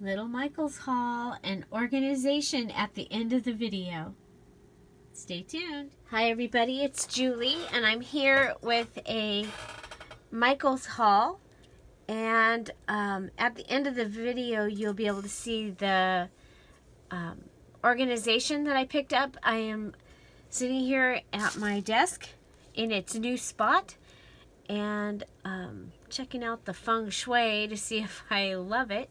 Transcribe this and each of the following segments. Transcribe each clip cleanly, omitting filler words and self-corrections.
Little Michael's haul and organization at the end of the video. Stay tuned. Hi everybody, it's Julie and I'm here with a Michael's haul, and at the end of the video you'll be able to see the organization that I picked up. I am sitting here at my desk in its new spot and checking out the feng shui to see if I love it.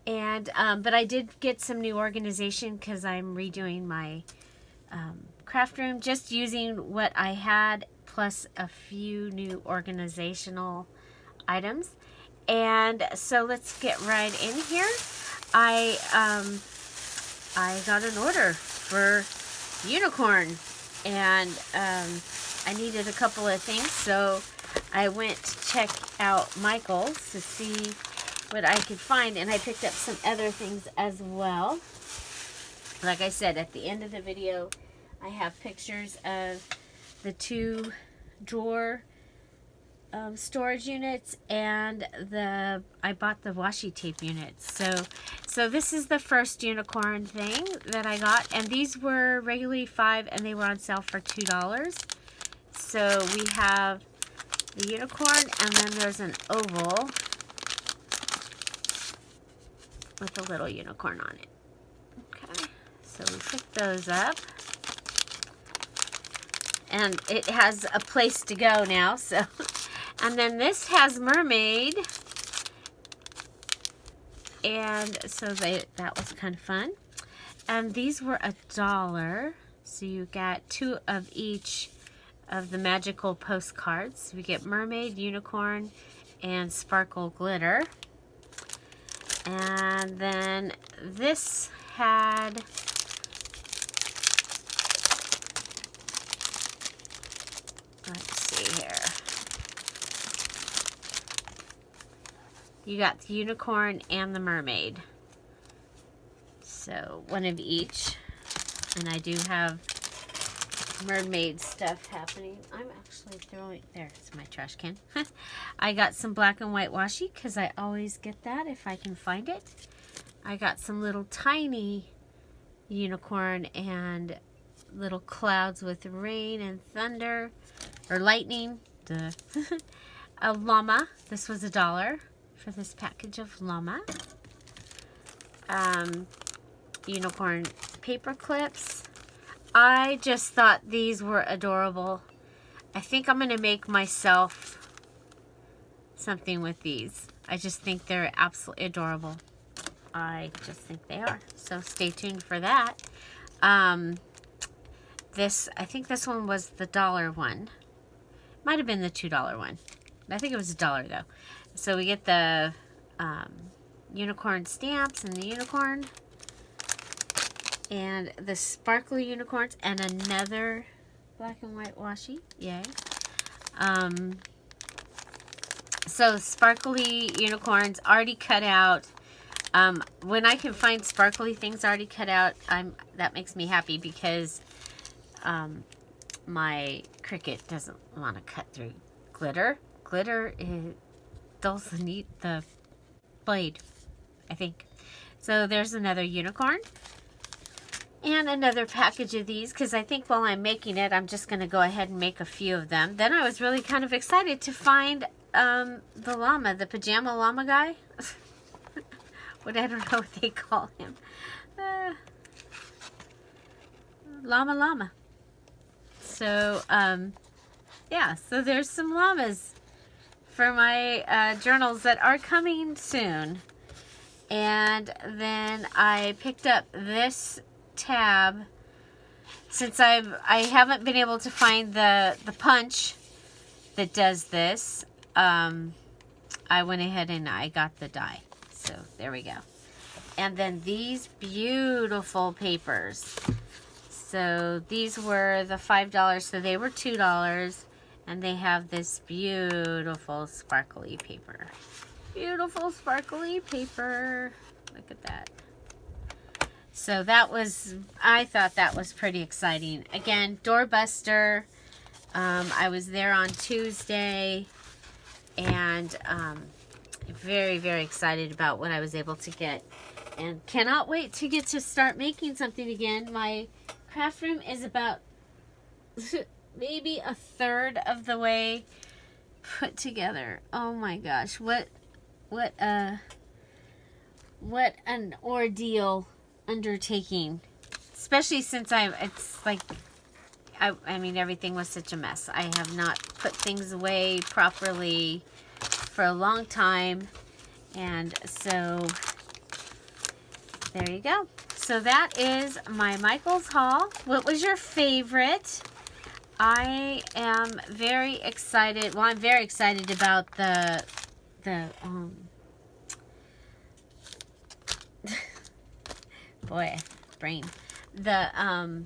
And but I did get some new organization because I'm redoing my craft room, just using what I had plus a few new organizational items. And so let's get right in here. I got an order for unicorn, and I needed a couple of things, so I went to check out Michael's to see what I could find, and I picked up some other things as well. Like I said, at the end of the video I have pictures of the 2 drawer storage units, and I bought the washi tape units. So this is the first unicorn thing that I got, and these were regularly $5 and they were on sale for $2. So we have the unicorn, and then there's an oval with a little unicorn on it. Okay, so we pick those up, and it has a place to go now. So, and then this has mermaid, and so that was kind of fun. And these were $1, so you got 2 of each of the magical postcards. We get mermaid, unicorn, and sparkle glitter. And then this had let's see here. You got the unicorn and the mermaid. So 1 of each. And I do have mermaid stuff happening. I'm actually throwing, there's my trash can. I got some black and white washi because I always get that if I can find it. I got some little tiny unicorn and little clouds with rain and thunder or lightning. Duh. A llama. This was $1 for this package of llama. Unicorn paper clips. I just thought these were adorable. I think I'm going to make myself something with these. I just think they're absolutely adorable. I just think they are. So stay tuned for that. I think this one was the $1 one. Might have been the $2 one. I think it was $1 though. So we get the unicorn stamps and the unicorn, and the sparkly unicorns, and another black and white washi. Yay. So sparkly unicorns already cut out. When I can find sparkly things already cut out, that makes me happy, because my Cricut doesn't want to cut through glitter. Glitter dulls the blade, I think. So there's another unicorn. And another package of these, because I think while I'm making it, I'm just going to go ahead and make a few of them. Then I was really kind of excited to find the llama, the pajama llama guy. I don't know what they call him. Llama. So, yeah, so there's some llamas for my journals that are coming soon. And then I picked up this tab, since I haven't been able to find the punch that does this. I went ahead and I got the die, so there we go. And then these beautiful papers, so these were the $5, so they were $2, and they have this beautiful sparkly paper. Beautiful sparkly paper. Look at that. So that was, I thought that was pretty exciting. Again, doorbuster. I was there on Tuesday, and in very, very excited about what I was able to get. And cannot wait to get to start making something again. My craft room is about maybe a third of the way put together. Oh my gosh, what an ordeal undertaking. Especially since it's like, I mean, everything was such a mess. I have not put things away properly for a long time. And so, there you go. So that is my Michael's haul. What was your favorite? I am very excited. Well, I'm very excited about the boy, brain. The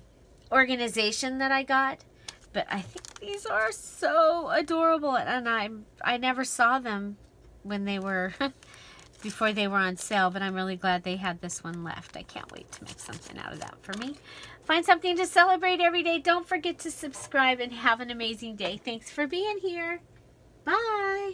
organization that I got. But I think these are so adorable, and I never saw them when they were before they were on sale, but I'm really glad they had this one left. I can't wait to make something out of that for me. Find something to celebrate every day. Don't forget to subscribe and have an amazing day. Thanks for being here. Bye.